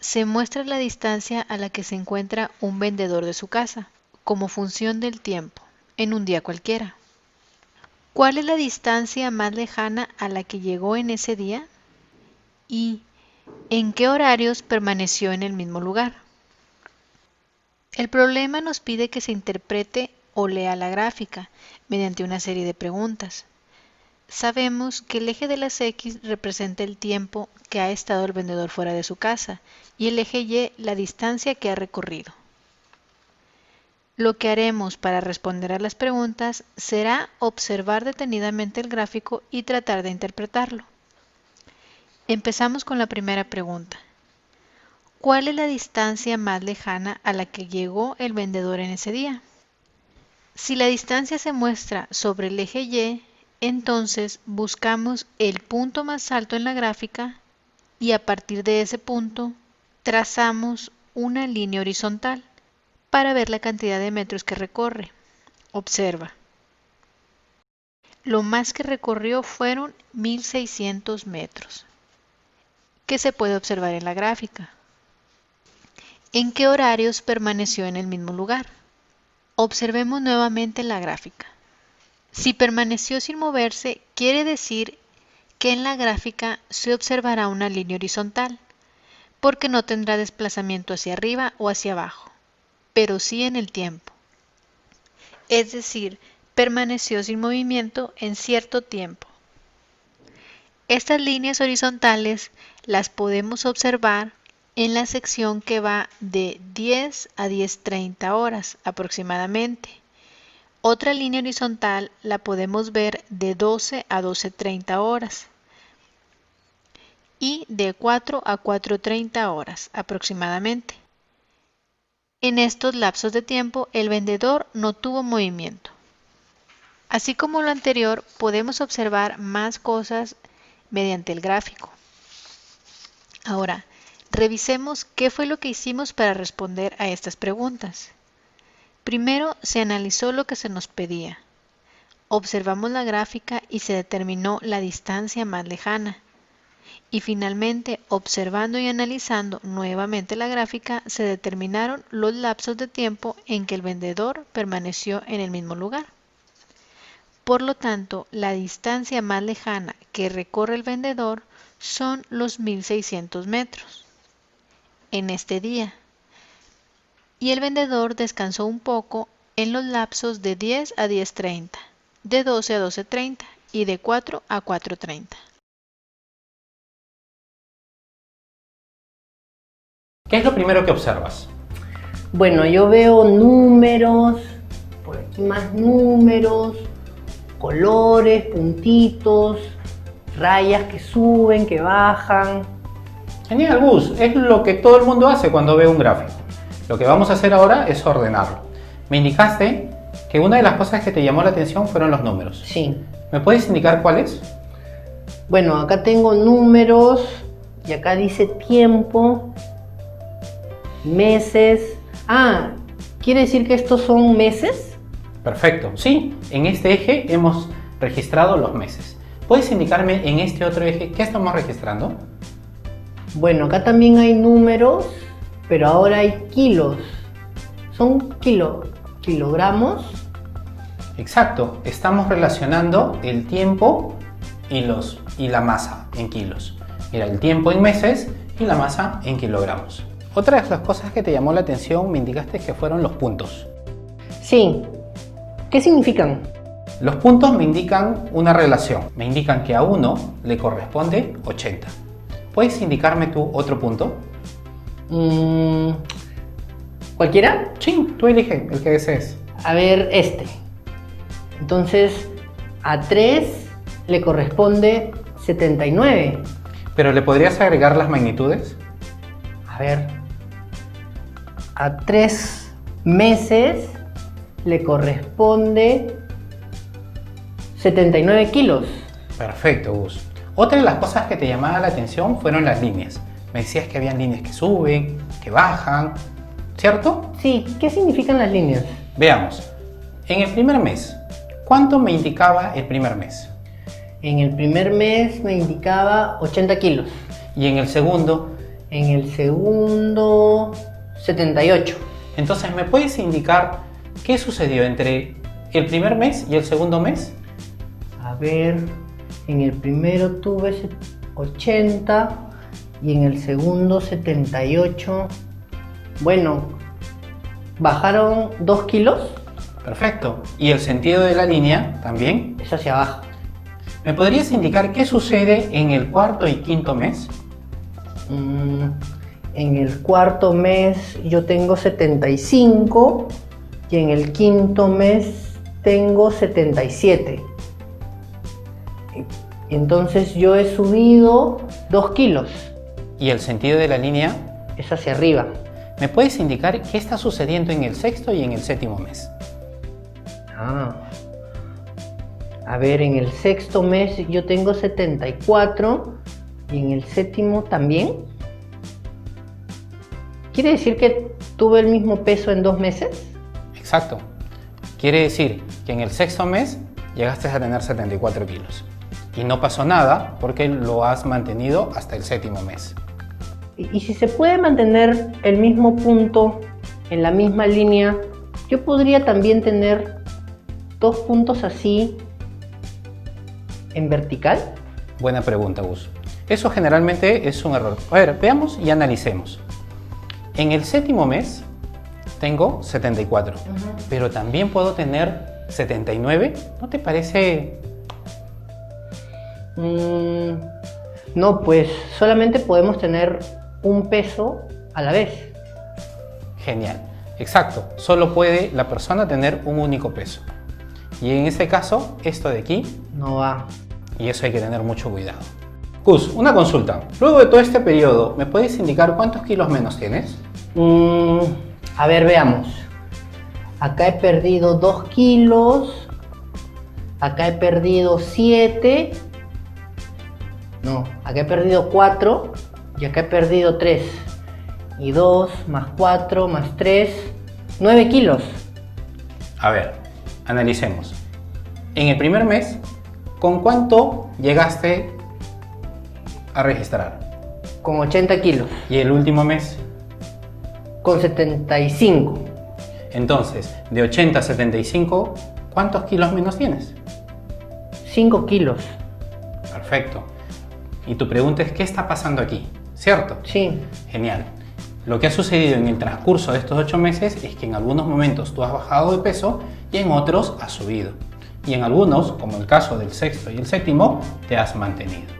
se muestra la distancia a la que se encuentra un vendedor de su casa, como función del tiempo, en un día cualquiera. ¿Cuál es la distancia más lejana a la que llegó en ese día? ¿Y en qué horarios permaneció en el mismo lugar? El problema nos pide que se interprete o lea la gráfica mediante una serie de preguntas. Sabemos que el eje de las X representa el tiempo que ha estado el vendedor fuera de su casa y el eje Y la distancia que ha recorrido. Lo que haremos para responder a las preguntas será observar detenidamente el gráfico y tratar de interpretarlo. Empezamos con la primera pregunta. ¿Cuál es la distancia más lejana a la que llegó el vendedor en ese día? Si la distancia se muestra sobre el eje Y, entonces buscamos el punto más alto en la gráfica y a partir de ese punto trazamos una línea horizontal para ver la cantidad de metros que recorre. Observa. Lo más que recorrió fueron 1600 metros, que se puede observar en la gráfica. ¿En qué horarios permaneció en el mismo lugar? Observemos nuevamente la gráfica. Si permaneció sin moverse, quiere decir que en la gráfica se observará una línea horizontal, porque no tendrá desplazamiento hacia arriba o hacia abajo, pero sí en el tiempo. Es decir, permaneció sin movimiento en cierto tiempo. Estas líneas horizontales las podemos observar en la sección que va de 10 a 10:30 horas aproximadamente. Otra línea horizontal la podemos ver de 12 a 12:30 horas y de 4 a 4:30 horas aproximadamente. En estos lapsos de tiempo el vendedor no tuvo movimiento. Así como lo anterior, podemos observar más cosas mediante el gráfico. Ahora, revisemos qué fue lo que hicimos para responder a estas preguntas. Primero, se analizó lo que se nos pedía. Observamos la gráfica y se determinó la distancia más lejana. Y finalmente, observando y analizando nuevamente la gráfica, se determinaron los lapsos de tiempo en que el vendedor permaneció en el mismo lugar. Por lo tanto, la distancia más lejana que recorre el vendedor son los 1600 metros en este día. Y el vendedor descansó un poco en los lapsos de 10 a 10:30, de 12 a 12:30 y de 4 a 4:30. ¿Qué es lo primero que observas? Bueno, yo veo números, por aquí más números, colores, puntitos, rayas que suben, que bajan. Genial, Gus. Es lo que todo el mundo hace cuando ve un gráfico. Lo que vamos a hacer ahora es ordenarlo. Me indicaste que una de las cosas que te llamó la atención fueron los números. Sí. ¿Me puedes indicar cuáles? Bueno, acá tengo números y acá dice tiempo, meses. Ah, ¿quiere decir que estos son meses? Perfecto. Sí, en este eje hemos registrado los meses. ¿Puedes indicarme en este otro eje qué estamos registrando? Bueno, acá también hay números, pero ahora hay kilos. Son kilogramos. Exacto, estamos relacionando el tiempo y la masa en kilos. Mira, el tiempo en meses y la masa en kilogramos. Otra de las cosas que te llamó la atención me indicaste que fueron los puntos. Sí. ¿Qué significan? Los puntos me indican una relación. Me indican que a uno le corresponde 80. ¿Puedes indicarme tú otro punto? ¿Cualquiera? Sí, tú elige el que desees. A ver, este. Entonces, a 3 le corresponde 79. ¿Pero le podrías agregar las magnitudes? A ver, a 3 meses le corresponde 79 kilos. Perfecto, Gus. Otra de las cosas que te llamaba la atención fueron las líneas. Me decías que habían líneas que suben, que bajan, ¿cierto? Sí, ¿qué significan las líneas? Veamos. En el primer mes, ¿cuánto me indicaba el primer mes? En el primer mes me indicaba 80 kilos. Y en el segundo, En el segundo, 78. Entonces, ¿me puedes indicar qué sucedió entre el primer mes y el segundo mes? A ver, en el primero tuve 80 y en el segundo 78. Bueno, bajaron 2 kilos. Perfecto. ¿Y el sentido de la línea también? Es hacia abajo. ¿Me podrías indicar qué sucede en el cuarto y quinto mes? En el cuarto mes yo tengo 75 y en el quinto mes tengo 77. Entonces yo he subido 2 kilos. ¿Y el sentido de la línea? Es hacia arriba. ¿Me puedes indicar qué está sucediendo en el sexto y en el séptimo mes? A ver, en el sexto mes yo tengo 74 y en el séptimo también. ¿Quiere decir que tuve el mismo peso en 2 meses? Exacto. Quiere decir que en el sexto mes llegaste a tener 74 kilos. Y no pasó nada porque lo has mantenido hasta el séptimo mes. Y si se puede mantener el mismo punto en la misma línea, yo podría también tener 2 puntos así en vertical. Buena pregunta, Gus. Eso generalmente es un error. A ver, veamos y analicemos. En el séptimo mes tengo 74, pero también puedo tener 79. ¿No te parece? No, pues solamente podemos tener un peso a la vez. Genial. Exacto. Solo puede la persona tener un único peso. Y en este caso, esto de aquí No va. Y eso hay que tener mucho cuidado. Gus, una consulta. Luego de todo este periodo, ¿me puedes indicar cuántos kilos menos tienes? A ver, veamos. Acá he perdido 2 kilos. Acá he perdido 7. No, acá he perdido 4. Y acá he perdido 3. Y 2 más 4 más 3. 9 kilos. A ver, analicemos. En el primer mes, ¿con cuánto llegaste a registrar? Con 80 kilos. ¿Y el último mes? Con 75. Entonces, de 80 a 75, ¿cuántos kilos menos tienes? 5 kilos. Perfecto. Y tu pregunta es, ¿qué está pasando aquí? ¿Cierto? Sí. Genial. Lo que ha sucedido en el transcurso de estos 8 meses es que en algunos momentos tú has bajado de peso y en otros has subido. Y en algunos, como el caso del sexto y el séptimo, te has mantenido.